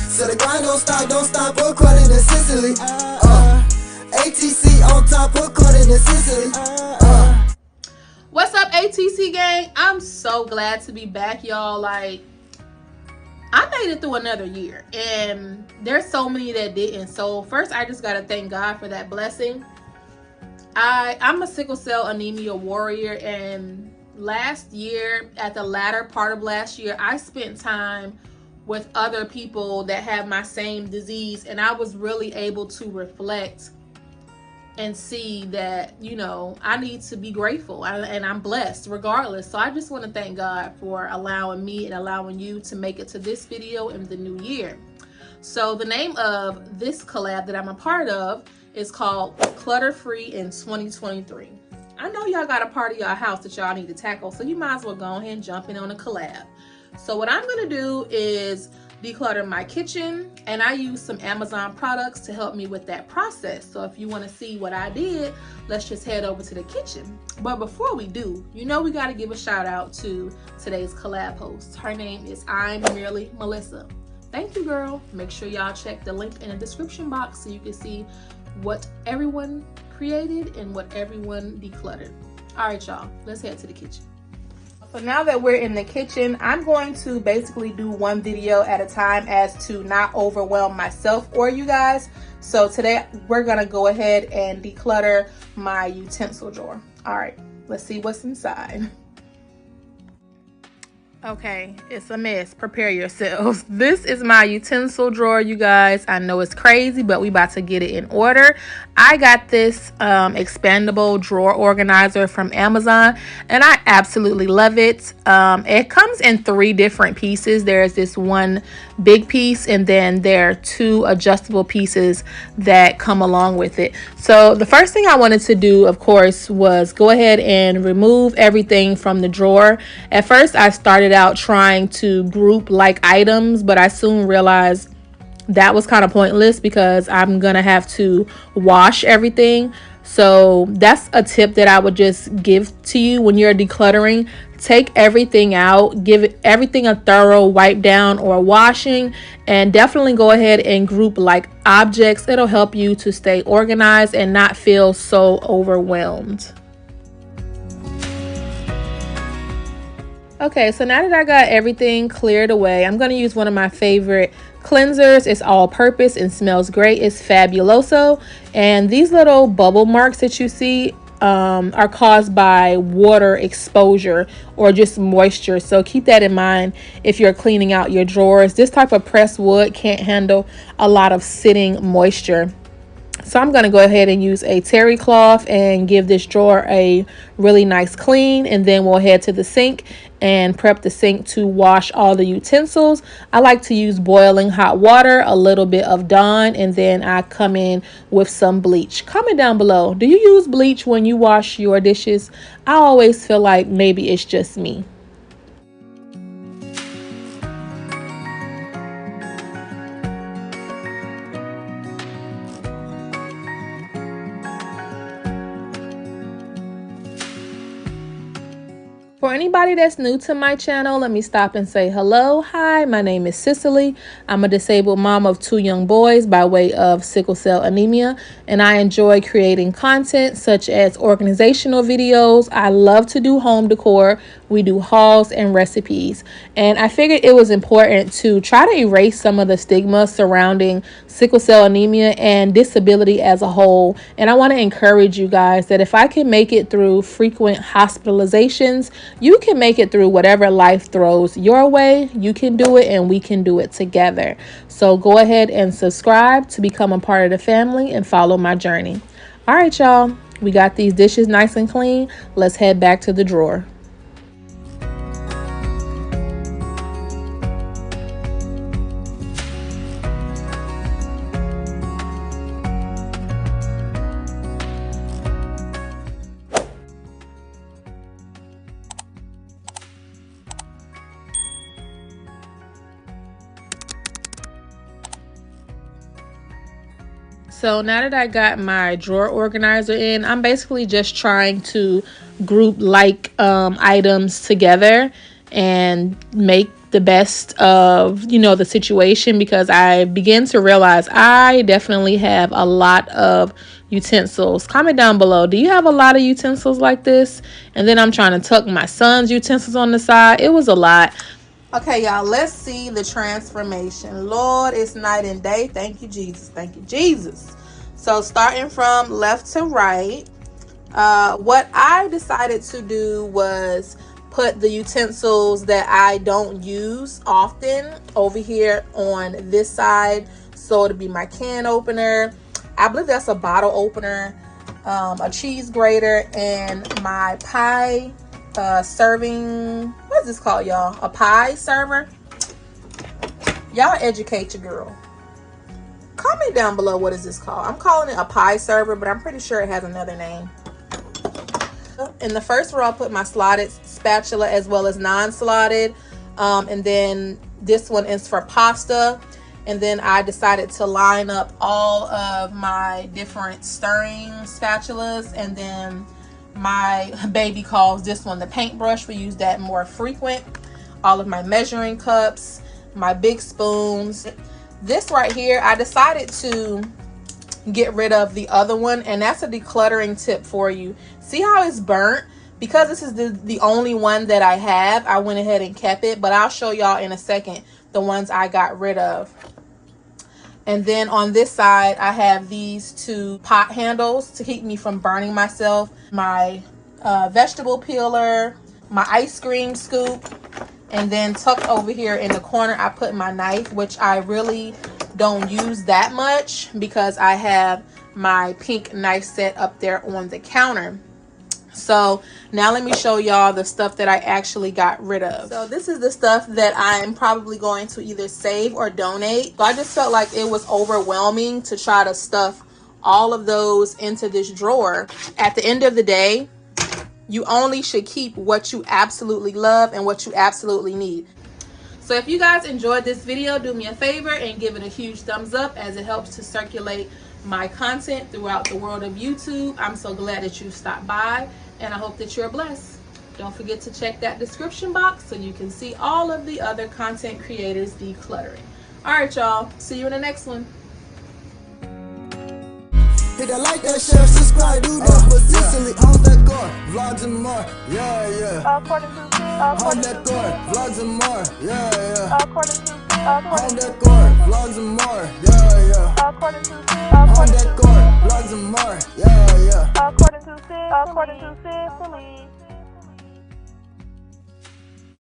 So the grind don't stop, according to CICELY. ATC on top, according to CICELY. What's up, ATC gang? I'm so glad to be back, y'all. Like, I made it through another year, and there's so many that didn't. So first, I just gotta thank God for that blessing. I'm a sickle cell anemia warrior, and last year, at the latter part of last year, I spent time with other people that have my same disease, and I was really able to reflect and see that, you know, I need to be grateful, and I'm blessed regardless. So I just want to thank God for allowing me and allowing you to make it to this video in the new year. So the name of this collab that I'm a part of is called Clutter Free in 2023. I know y'all got a part of y'all house that y'all need to tackle, so you might as well go ahead and jump in on a collab. So what I'm gonna do is declutter my kitchen, and I use some Amazon products to help me with that process. So if you want to see what I did, let's just head over to the kitchen. But before we do, you know, we got to give a shout out to today's collab host. Her name is I'm Merely Melissa. Thank you, girl. Make sure y'all check the link in the description box so you can see what everyone created and what everyone decluttered. All right, y'all, let's head to the kitchen. So now that we're in the kitchen, I'm going to basically do one video at a time as to not overwhelm myself or you guys. So today we're gonna go ahead and declutter my utensil drawer. All right, let's see what's inside. Okay, it's a mess. Prepare yourselves. This is my utensil drawer, you guys. I know it's crazy, but we about to get it in order. I got this expandable drawer organizer from Amazon, and I absolutely love it. It comes in 3 different pieces. There's this one big piece, and then there are 2 adjustable pieces that come along with it. So the first thing I wanted to do, of course, was go ahead and remove everything from the drawer. At first, I started out trying to group like items, but I soon realized that was kind of pointless because I'm gonna have to wash everything. So that's a tip that I would just give to you when you're decluttering. Take everything out, give everything a thorough wipe down or washing, and definitely go ahead and group like objects. It'll help you to stay organized and not feel so overwhelmed. Okay, so now that I got everything cleared away, I'm going to use one of my favorite cleansers. It's all purpose and smells great. It's Fabuloso. And these little bubble marks that you see are caused by water exposure or just moisture. So keep that in mind if you're cleaning out your drawers. This type of pressed wood can't handle a lot of sitting moisture. So I'm going to go ahead and use a terry cloth and give this drawer a really nice clean, and then we'll head to the sink and prep the sink to wash all the utensils. I like to use boiling hot water, a little bit of Dawn, and then I come in with some bleach. Comment down below, do you use bleach when you wash your dishes? I always feel like maybe it's just me. For anybody that's new to my channel, let me stop and say hello. Hi, my name is CICELY. I'm a disabled mom of 2 young boys by way of sickle cell anemia, and I enjoy creating content such as organizational videos. I love to do home decor. We do hauls and recipes, and I figured it was important to try to erase some of the stigma surrounding sickle cell anemia and disability as a whole. And I want to encourage you guys that if I can make it through frequent hospitalizations, you can make it through whatever life throws your way. You can do it, and we can do it together. So go ahead and subscribe to become a part of the family and follow my journey. All right, y'all, we got these dishes nice and clean. Let's head back to the drawer. So now that I got my drawer organizer in, I'm basically just trying to group like items together and make the best of, you know, the situation, because I begin to realize I definitely have a lot of utensils. Comment down below, do you have a lot of utensils like this? And then I'm trying to tuck my son's utensils on the side. It was a lot. Okay, y'all, let's see the transformation. Lord, it's night and day. Thank you, Jesus. Thank you, Jesus. So starting from left to right, what I decided to do was put the utensils that I don't use often over here on this side. So it'll be my can opener. I believe that's a bottle opener, a cheese grater, and my pie serving, what is this called, y'all? A pie server? Y'all educate your girl. Comment down below, what is this called? I'm calling it a pie server, but I'm pretty sure it has another name. In the first row, I'll put my slotted spatula as well as non-slotted. And then this one is for pasta. And then I decided to line up all of my different stirring spatulas. And then my baby calls this one the paintbrush. We use that more frequent. All of my measuring cups, my big spoons. This right here, I decided to get rid of the other one, and that's a decluttering tip for you. See how it's burnt? Because this is the only one that I have, I went ahead and kept it, but I'll show y'all in a second the ones I got rid of. And then on this side, I have these two pot handles to keep me from burning myself, my vegetable peeler, my ice cream scoop, and then tucked over here in the corner, I put my knife, which I really don't use that much because I have my pink knife set up there on the counter. So now let me show y'all the stuff that I actually got rid of. So this is the stuff that I'm probably going to either save or donate. So I just felt like it was overwhelming to try to stuff all of those into this drawer. At the end of the day, you only should keep what you absolutely love and what you absolutely need. So if you guys enjoyed this video, do me a favor and give it a huge thumbs up, as it helps to circulate my content throughout the world of YouTube. I'm so glad that you stopped by, and I hope that you're blessed. Don't forget to check that description box so you can see all of the other content creators decluttering. All right, y'all. See you in the next one. Hit that like, that share, subscribe, do that for CICELY. Home decor, vlogs and more, yeah, yeah. Home decor, vlogs and more, yeah, yeah. Home decor, vlogs and more, yeah, yeah. Home decor, vlogs and more, yeah, yeah. According to CICELY.